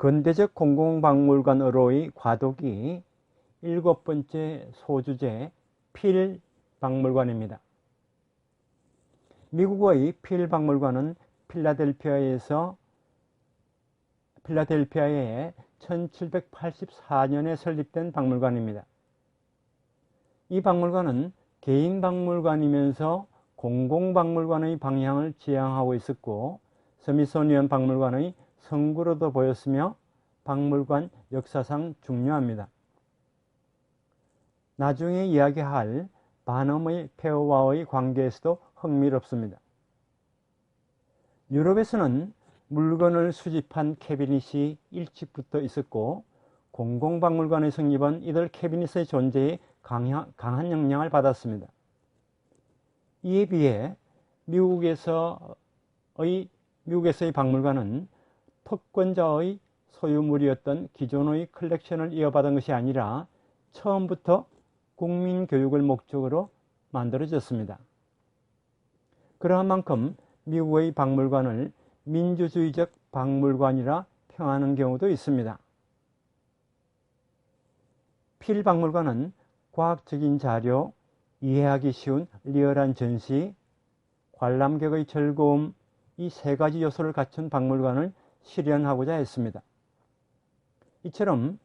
근대적 공공박물관으로의 과도기 7번째 소주제 필 박물관입니다. 미국의 필 박물관은 필라델피아에 1784년에 설립된 박물관입니다. 이 박물관은 개인 박물관이면서 공공박물관의 방향을 지향하고 있었고, 스미소니언 박물관의 성구로도 보였으며 박물관 역사상 중요합니다. 나중에 이야기할 바넘의 폐허와의 관계에서도 흥미롭습니다. 유럽에서는 물건을 수집한 캐비닛이 일찍부터 있었고, 공공박물관의 성립은 이들 캐비닛의 존재에 강한 영향을 받았습니다. 이에 비해 미국에서의 박물관은 특권자의 소유물이었던 기존의 컬렉션을 이어받은 것이 아니라 처음부터 국민교육을 목적으로 만들어졌습니다. 그러한 만큼 미국의 박물관을 민주주의적 박물관이라 평하는 경우도 있습니다. 필 박물관은 과학적인 자료, 이해하기 쉬운 리얼한 전시, 관람객의 즐거움, 이 세 가지 요소를 갖춘 박물관을 실현하고자 했습니다. 이처럼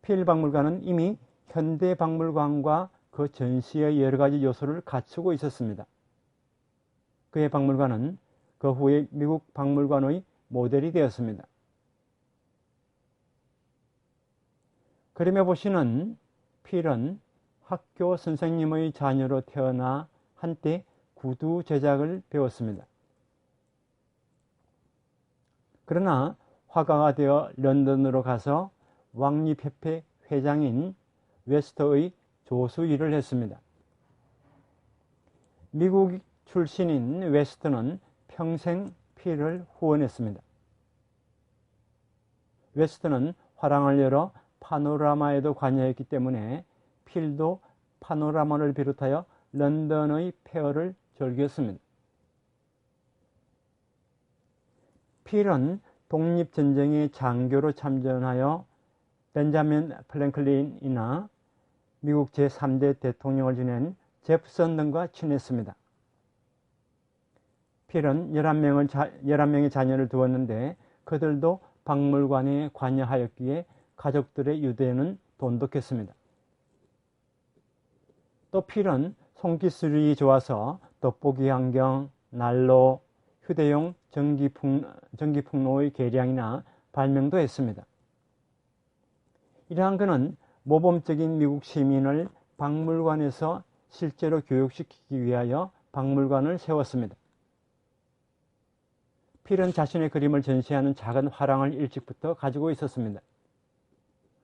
필 박물관은 이미 현대 박물관과 그 전시의 여러 가지 요소를 갖추고 있었습니다. 그의 박물관은 그 후에 미국 박물관의 모델이 되었습니다. 그림에 보시는 필은 학교 선생님의 자녀로 태어나 한때 구두 제작을 배웠습니다. 그러나 화가가 되어 런던으로 가서 왕립협회 회장인 웨스터의 조수 일을 했습니다. 미국 출신인 웨스터는 평생 필을 후원했습니다. 웨스터는 화랑을 열어 파노라마에도 관여했기 때문에 필도 파노라마를 비롯하여 런던의 폐허를 즐겼습니다. 필은 독립전쟁의 장교로 참전하여 벤자민 프랭클린이나 미국 제3대 대통령을 지낸 제프선 등과 친했습니다. 필은 11명의 자녀를 두었는데 그들도 박물관에 관여하였기에 가족들의 유대는 돈독했습니다. 또 필은 손기술이 좋아서 돋보기 안경, 난로, 휴대용 전기풍로의 개량이나 발명도 했습니다. 이러한 그는 모범적인 미국 시민을 박물관에서 실제로 교육시키기 위하여 박물관을 세웠습니다. 필은 자신의 그림을 전시하는 작은 화랑을 일찍부터 가지고 있었습니다.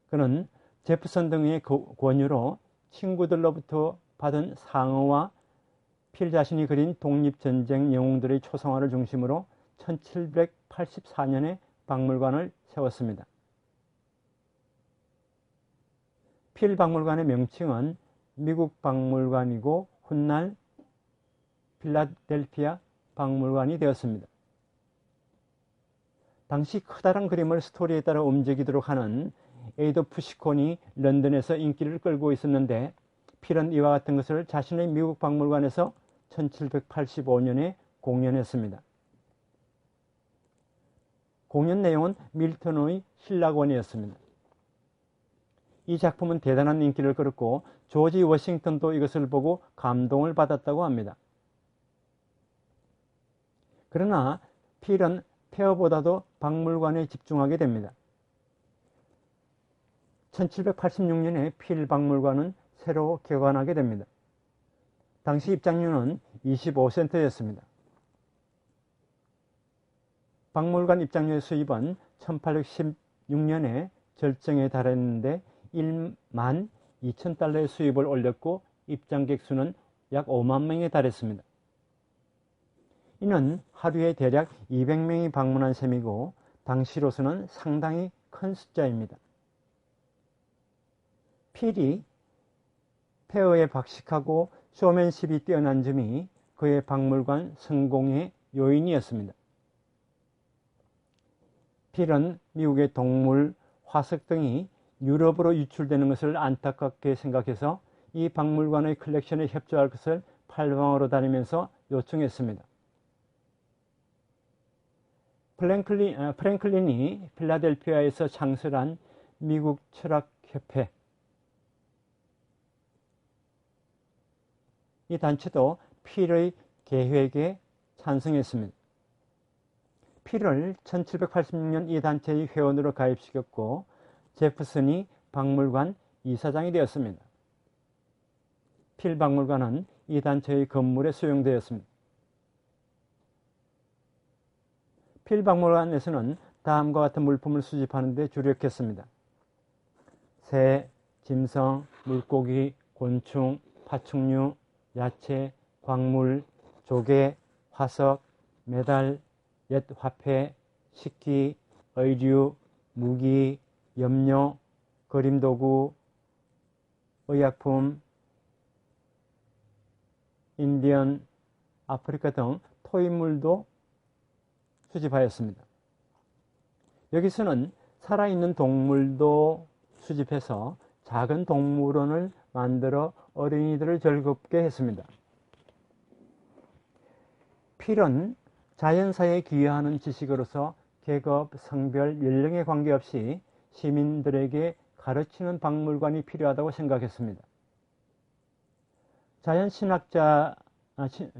그는 제프선 등의 권유로 친구들로부터 받은 상어와 필 자신이 그린 독립전쟁 영웅들의 초상화를 중심으로 1784년에 박물관을 세웠습니다. 필 박물관의 명칭은 미국 박물관이고 훗날 필라델피아 박물관이 되었습니다. 당시 커다란 그림을 스토리에 따라 움직이도록 하는 에이도프 시콘이 런던에서 인기를 끌고 있었는데 필은 이와 같은 것을 자신의 미국 박물관에서 1785년에 공연했습니다. 공연 내용은 밀턴의 신라권이었습니다. 이 작품은 대단한 인기를 끌었고 조지 워싱턴도 이것을 보고 감동을 받았다고 합니다. 그러나 필은 폐허보다도 박물관에 집중하게 됩니다. 1786년에 필 박물관은 새로 개관하게 됩니다. 당시 입장료는 25센트였습니다. 박물관 입장료의 수입은 1816년에 절정에 달했는데 1만 2천 달러의 수입을 올렸고 입장객 수는 약 5만 명에 달했습니다. 이는 하루에 대략 200명이 방문한 셈이고 당시로서는 상당히 큰 숫자입니다. 필이 폐허에 박식하고 쇼맨십이 뛰어난 점이 그의 박물관 성공의 요인이었습니다. 필은 미국의 동물, 화석 등이 유럽으로 유출되는 것을 안타깝게 생각해서 이 박물관의 컬렉션에 협조할 것을 팔방으로 다니면서 요청했습니다. 프랭클린이 필라델피아에서 창설한 미국 철학협회, 이 단체도 필의 계획에 찬성했습니다. 필을 1786년 이 단체의 회원으로 가입시켰고 제프슨이 박물관 이사장이 되었습니다. 필 박물관은 이 단체의 건물에 수용되었습니다. 필 박물관에서는 다음과 같은 물품을 수집하는 데 주력했습니다. 새, 짐승, 물고기, 곤충, 파충류, 야채, 광물, 조개, 화석, 메달, 옛 화폐, 식기, 의류, 무기, 염료, 그림도구, 의약품, 인디언, 아프리카 등 토인물도 수집하였습니다. 여기서는 살아있는 동물도 수집해서 작은 동물원을 만들어 어린이들을 즐겁게 했습니다. 필은 자연사에 기여하는 지식으로서 계급, 성별, 연령에 관계없이 시민들에게 가르치는 박물관이 필요하다고 생각했습니다.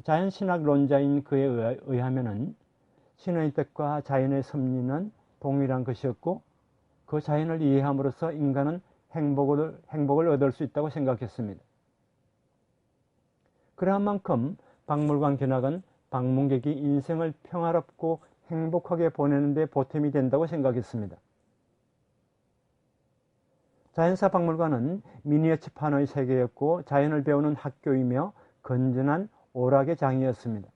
자연신학론자인 그에 의하면 신의 뜻과 자연의 섭리는 동일한 것이었고 그 자연을 이해함으로써 인간은 행복을 얻을 수 있다고 생각했습니다. 그러한 만큼 박물관 견학은 방문객이 인생을 평화롭고 행복하게 보내는 데 보탬이 된다고 생각했습니다. 자연사 박물관은 미니어처판의 세계였고 자연을 배우는 학교이며 건전한 오락의 장이었습니다.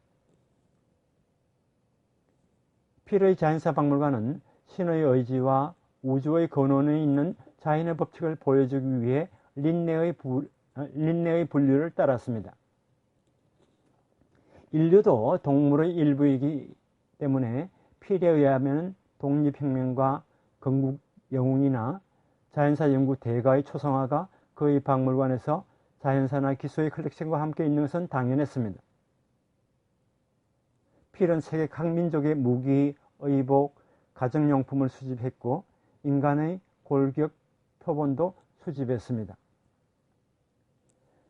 필의 자연사 박물관은 신의 의지와 우주의 근원에 있는 자연의 법칙을 보여주기 위해 린네의 분류를 따랐습니다. 인류도 동물의 일부이기 때문에 필에 의하면 독립혁명과 건국 영웅이나 자연사 연구 대가의 초상화가 그의 박물관에서 자연사나 기술의 컬렉션과 함께 있는 것은 당연했습니다. 필은 세계 각 민족의 무기, 의복, 가정용품을 수집했고 인간의 골격 표본도 수집했습니다.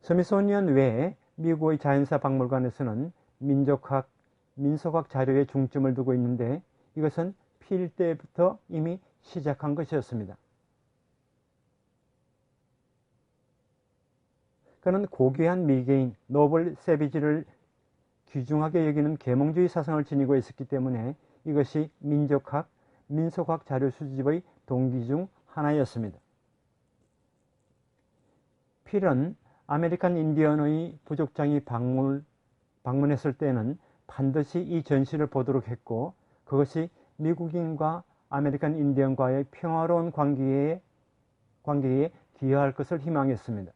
스미소니언 외에 미국의 자연사 박물관에서는 민족학, 민속학 자료에 중점을 두고 있는데 이것은 필 때부터 이미 시작한 것이었습니다. 그는 고귀한 미개인 노블 세비지를 귀중하게 여기는 계몽주의 사상을 지니고 있었기 때문에 이것이 민족학, 민속학 자료 수집의 동기 중 하나였습니다. 필은 아메리칸 인디언의 부족장이 방문했을 때는 반드시 이 전시를 보도록 했고 그것이 미국인과 아메리칸 인디언과의 평화로운 관계에 기여할 것을 희망했습니다.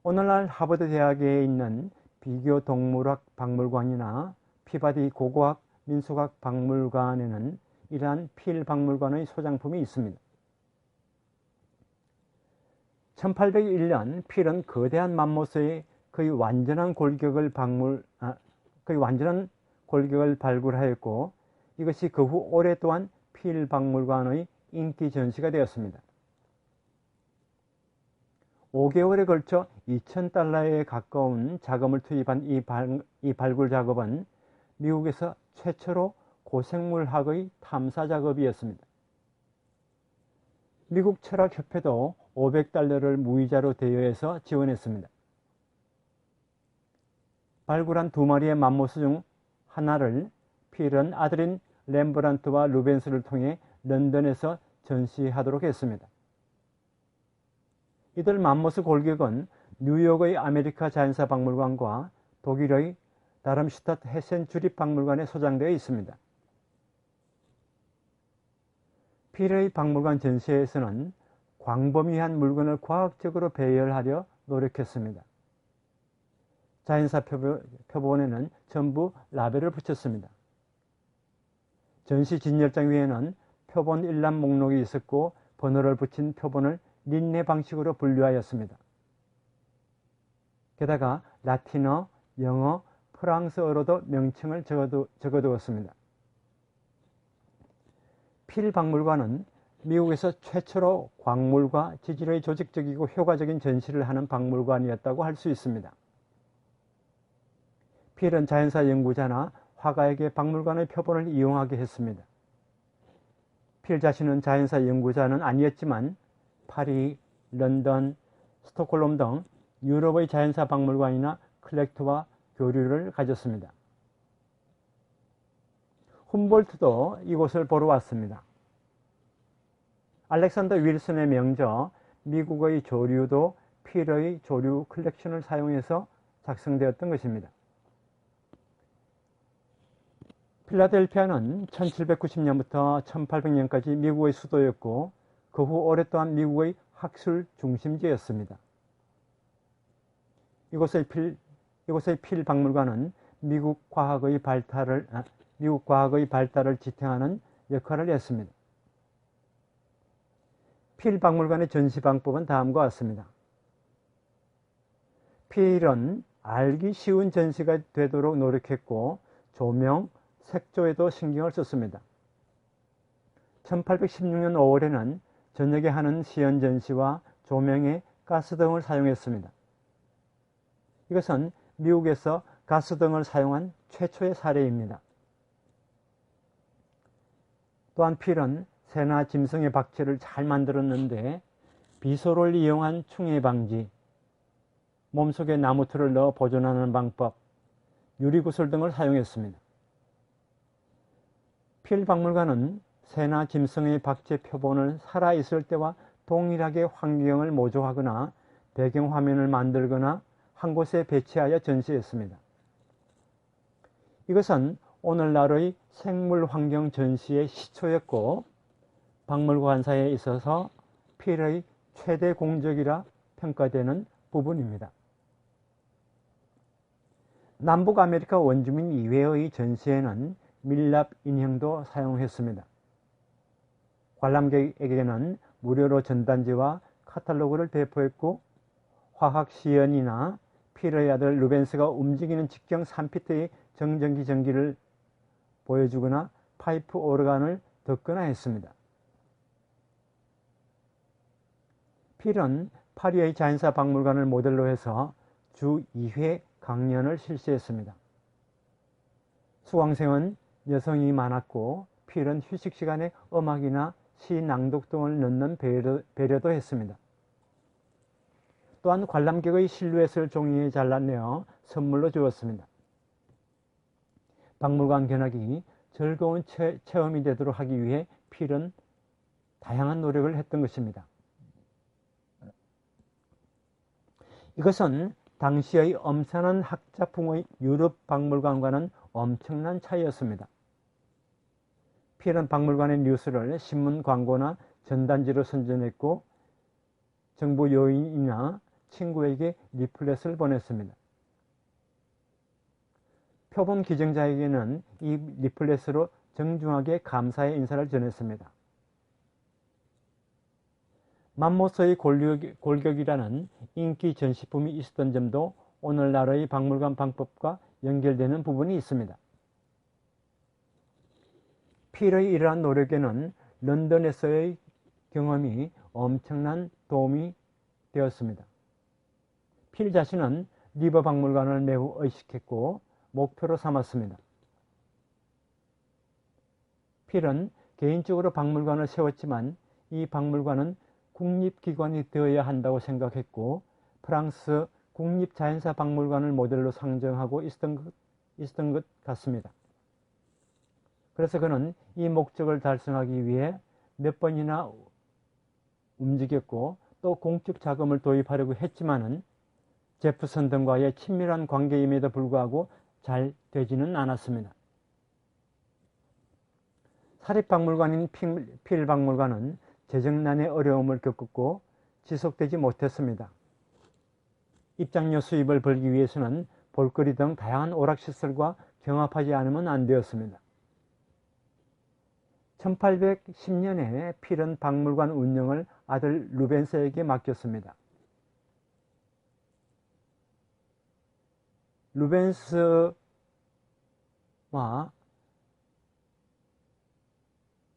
오늘날 하버드 대학에 있는 비교 동물학 박물관이나 피바디 고고학 민속학 박물관에는 이러한 필 박물관의 소장품이 있습니다. 1801년 필은 거대한 맘모스의 거의 완전한 골격을 발굴하였고 이것이 그 후 오랫동안 필 박물관의 인기 전시가 되었습니다. 5개월에 걸쳐 $2,000에 가까운 자금을 투입한 이 발굴 작업은 미국에서 최초로 고생물학의 탐사 작업이었습니다. 미국 철학협회도 $500를 무이자로 대여해서 지원했습니다. 발굴한 2마리의 맘모스 중 하나를 필은 아들인 렘브란트와 루벤스를 통해 런던에서 전시하도록 했습니다. 이들 맘모스 골격은 뉴욕의 아메리카 자연사 박물관과 독일의 다름슈타트 헤센 주립박물관에 소장되어 있습니다. 필의 박물관 전시회에서는 광범위한 물건을 과학적으로 배열하려 노력했습니다. 자연사 표본에는 전부 라벨을 붙였습니다. 전시 진열장 위에는 표본 일覧목록이 있었고 번호를 붙인 표본을 린네 방식으로 분류하였습니다. 게다가 라틴어, 영어, 프랑스어로도 명칭을 적어두었습니다. 필 박물관은 미국에서 최초로 광물과 지질의 조직적이고 효과적인 전시를 하는 박물관이었다고 할 수 있습니다. 필은 자연사 연구자나 화가에게 박물관의 표본을 이용하게 했습니다. 필 자신은 자연사 연구자는 아니었지만 파리, 런던, 스톡홀름 등 유럽의 자연사 박물관이나 컬렉터와 교류를 가졌습니다. 훔볼트도 이곳을 보러 왔습니다. 알렉산더 윌슨의 명저 미국의 조류도 필의 조류 컬렉션을 사용해서 작성되었던 것입니다. 필라델피아는 1790년부터 1800년까지 미국의 수도였고 그 후 오랫동안 미국의 학술 중심지였습니다. 이곳의 필 박물관은 미국 과학의 발달을 지탱하는 역할을 했습니다. 필 박물관의 전시 방법은 다음과 같습니다. 필은 알기 쉬운 전시가 되도록 노력했고 조명, 색조에도 신경을 썼습니다. 1816년 5월에는 저녁에 하는 시연 전시와 조명에 가스등을 사용했습니다. 이것은 미국에서 가스등을 사용한 최초의 사례입니다. 또한 필은 새나 짐승의 박체를 잘 만들었는데 비소를 이용한 충해 방지, 몸속에 나무틀을 넣어 보존하는 방법, 유리구슬 등을 사용했습니다. 필 박물관은 새나 짐승의 박체 표본을 살아있을 때와 동일하게 환경을 모조하거나 배경화면을 만들거나 한 곳에 배치하여 전시했습니다. 이것은 오늘날의 생물환경 전시의 시초였고 박물관사에 있어서 필의 최대 공적이라 평가되는 부분입니다. 남북 아메리카 원주민 이외의 전시에는 밀랍 인형도 사용했습니다. 관람객에게는 무료로 전단지와 카탈로그를 배포했고 화학 시연이나 필의 아들 루벤스가 움직이는 직경 3피트의 정전기 전기를 보여주거나 파이프 오르간을 듣거나 했습니다. 필은 파리의 자연사 박물관을 모델로 해서 주 2회 강연을 실시했습니다. 수강생은 여성이 많았고 필은 휴식 시간에 음악이나 시 낭독 등을 넣는 배려도 했습니다. 또한 관람객의 실루엣을 종이에 잘라내어 선물로 주었습니다. 박물관 견학이 즐거운 체험이 되도록 하기 위해 필은 다양한 노력을 했던 것입니다. 이것은 당시의 엄청난 학자풍의 유럽 박물관과는 엄청난 차이였습니다. 필은 박물관의 뉴스를 신문 광고나 전단지로 선전했고 정부 요인이나 친구에게 리플렛을 보냈습니다. 표본 기증자에게는 이 리플렛으로 정중하게 감사의 인사를 전했습니다. 맘모스의 골격이라는 인기 전시품이 있었던 점도 오늘날의 박물관 방법과 연결되는 부분이 있습니다. 필의 이러한 노력에는 런던에서의 경험이 엄청난 도움이 되었습니다. 필 자신은 리버 박물관을 매우 의식했고 목표로 삼았습니다. 필은 개인적으로 박물관을 세웠지만 이 박물관은 국립기관이 되어야 한다고 생각했고 프랑스 국립자연사 박물관을 모델로 상정하고 있었던 것 같습니다. 그래서 그는 이 목적을 달성하기 위해 몇 번이나 움직였고 또 공적 자금을 도입하려고 했지만은 제프선 등과의 친밀한 관계임에도 불구하고 잘 되지는 않았습니다. 사립박물관인 필 박물관은 재정난의 어려움을 겪었고 지속되지 못했습니다. 입장료 수입을 벌기 위해서는 볼거리 등 다양한 오락시설과 경합하지 않으면 안 되었습니다. 1810년에 필은 박물관 운영을 아들 루벤스에게 맡겼습니다. 루벤스와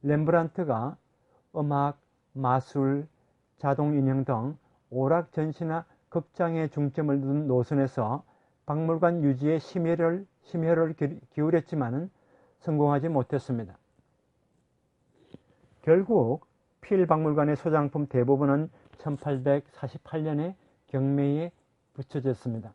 렘브란트가 음악, 마술, 자동인형 등 오락 전시나 극장에 중점을 둔 노선에서 박물관 유지에 심혈을 기울였지만 성공하지 못했습니다. 결국 필 박물관의 소장품 대부분은 1848년에 경매에 붙여졌습니다.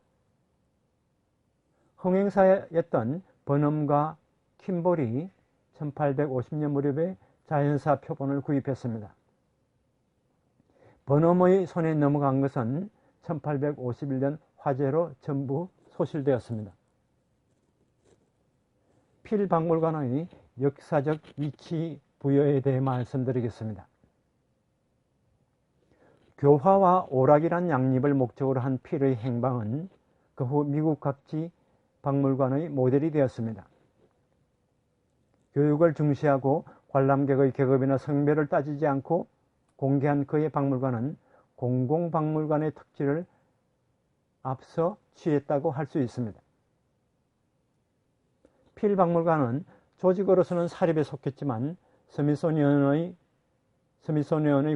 흥행사였던 버넘과 킴볼이 1850년 무렵에 자연사 표본을 구입했습니다. 버넘의 손에 넘어간 것은 1851년 화재로 전부 소실되었습니다. 필 박물관의 역사적 위치 부여에 대해 말씀드리겠습니다. 교화와 오락이란 양립을 목적으로 한 필의 행방은 그 후 미국 각지 박물관의 모델이 되었습니다. 교육을 중시하고 관람객의 계급이나 성별을 따지지 않고 공개한 그의 박물관은 공공박물관의 특질을 앞서 취했다고 할 수 있습니다. 필 박물관은 조직으로서는 사립에 속했지만 스미소니언의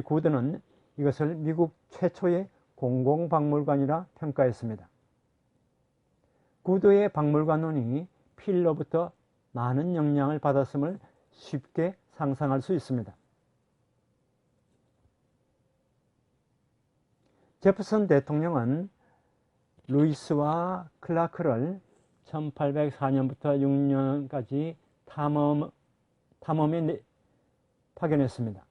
구드는 이것을 미국 최초의 공공박물관이라 평가했습니다. 구드의 박물관원이 필로부터 많은 영향을 받았음을 쉽게 상상할 수 있습니다. 제프슨 대통령은 루이스와 클라크를 1804년부터 6년까지 탐험에 파견했습니다.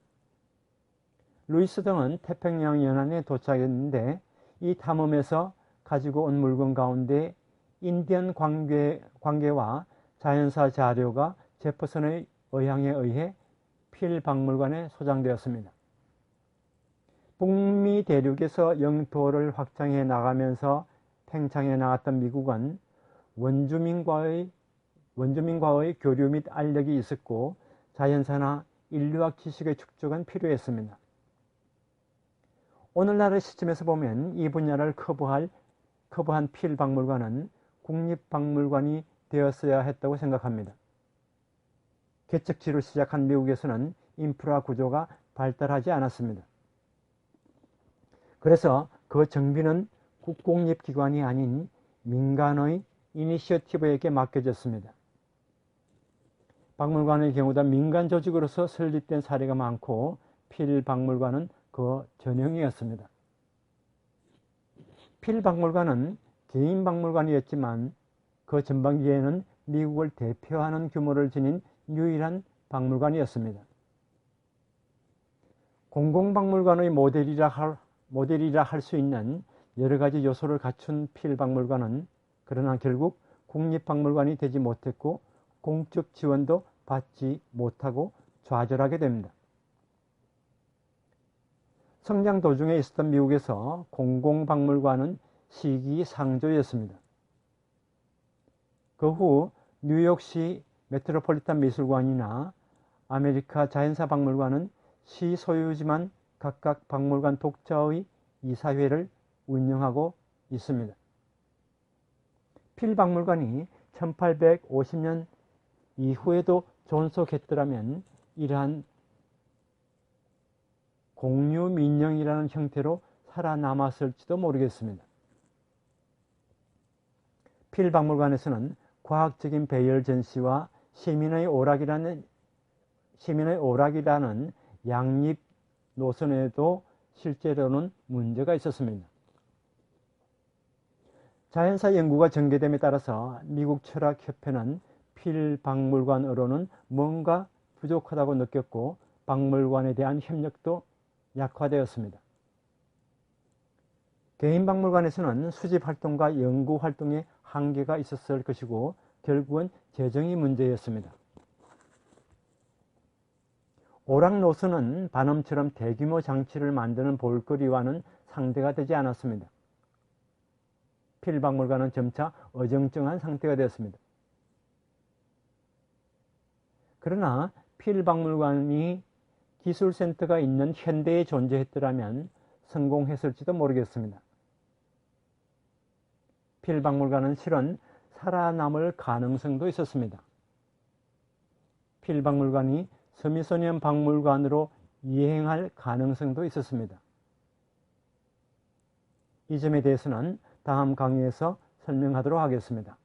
루이스 등은 태평양 연안에 도착했는데 이 탐험에서 가지고 온 물건 가운데 인디언 관계와 자연사 자료가 제퍼슨의 의향에 의해 필 박물관에 소장되었습니다. 북미 대륙에서 영토를 확장해 나가면서 팽창해 나갔던 미국은 원주민과의 교류 및 알력이 있었고 자연사나 인류학 지식의 축적은 필요했습니다. 오늘날의 시점에서 보면 이 분야를 커버한 필 박물관은 국립박물관이 되었어야 했다고 생각합니다. 개척지로 시작한 미국에서는 인프라 구조가 발달하지 않았습니다. 그래서 그 정비는 국공립기관이 아닌 민간의 이니셔티브에게 맡겨졌습니다. 박물관의 경우도 민간 조직으로서 설립된 사례가 많고 필 박물관은 그 전형이었습니다. 필 박물관은 개인 박물관이었지만 그 전반기에는 미국을 대표하는 규모를 지닌 유일한 박물관이었습니다. 공공박물관의 모델이라 할 수 있는 여러 가지 요소를 갖춘 필 박물관은 그러나 결국 국립박물관이 되지 못했고 공적 지원도 받지 못하고 좌절하게 됩니다. 성장 도중에 있었던 미국에서 공공박물관은 시기상조였습니다. 그 후 뉴욕시 메트로폴리탄 미술관이나 아메리카 자연사 박물관은 시 소유지만 각각 박물관 독자의 이사회를 운영하고 있습니다. 필 박물관이 1850년 이후에도 존속했더라면 이러한 공유민영이라는 형태로 살아남았을지도 모르겠습니다. 필 박물관에서는 과학적인 배열 전시와 시민의 오락이라는 양립 노선에도 실제로는 문제가 있었습니다. 자연사 연구가 전개됨에 따라서 미국 철학협회는 필 박물관으로는 뭔가 부족하다고 느꼈고 박물관에 대한 협력도 약화되었습니다. 개인 박물관에서는 수집 활동과 연구 활동에 한계가 있었을 것이고 결국은 재정이 문제였습니다. 오락 노선은 반음처럼 대규모 장치를 만드는 볼거리와는 상대가 되지 않았습니다. 필 박물관은 점차 어정쩡한 상태가 되었습니다. 그러나 필박물관이 기술센터가 있는 현대에 존재했더라면 성공했을지도 모르겠습니다. 필박물관은 실은 살아남을 가능성도 있었습니다. 필박물관이 스미소니언 박물관으로 이행할 가능성도 있었습니다. 이 점에 대해서는 다음 강의에서 설명하도록 하겠습니다.